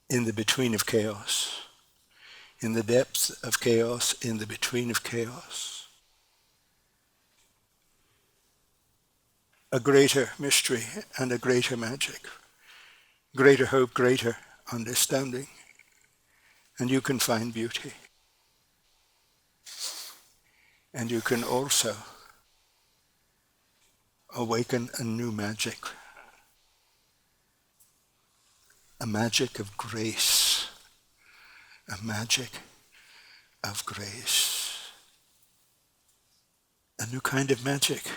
in the between of chaos, in the depths of chaos, in the between of chaos. A greater mystery and a greater magic, greater hope, greater understanding, and you can find beauty. And you can also awaken a new magic, a magic of grace, a magic of grace, a new kind of magic.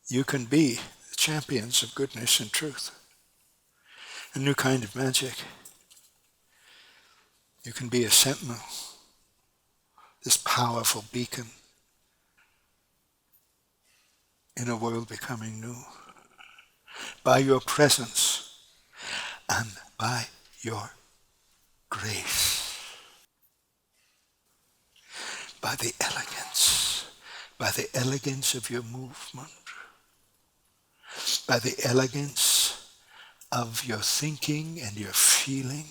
You can be the champions of goodness and truth, a new kind of magic. You can be a sentinel, this powerful beacon in a world becoming new, by your presence and by your grace, by the elegance of your movement, by the elegance of your thinking and your feeling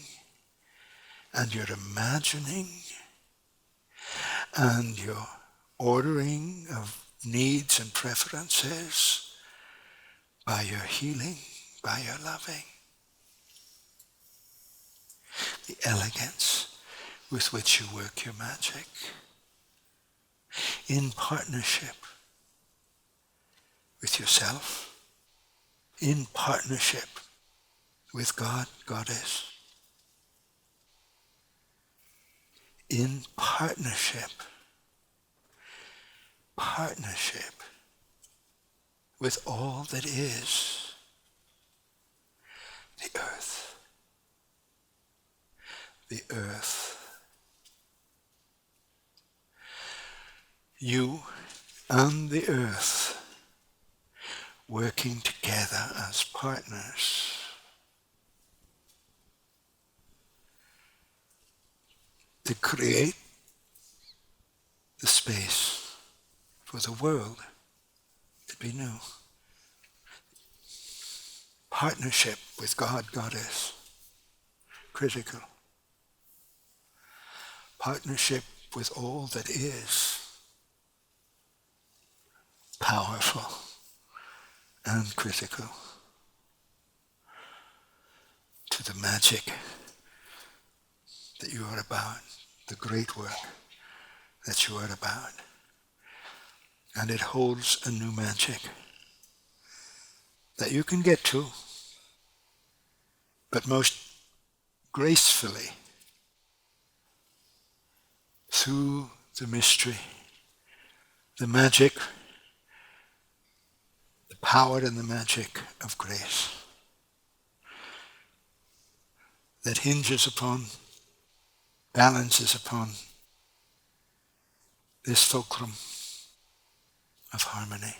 and your imagining and your ordering of needs and preferences, by your healing, by your loving. The elegance with which you work your magic in partnership with yourself, in partnership with God, Goddess, in partnership with all that is the earth. The earth. You and the earth working together as partners to create the space for the world to be new. Partnership with God, Goddess, critical. Partnership with all that is powerful and critical to the magic that you are about, the great work that you are about. And it holds a new magic that you can get to, but most gracefully through the mystery, the magic, the power and the magic of grace that hinges upon, balances upon this fulcrum of harmony.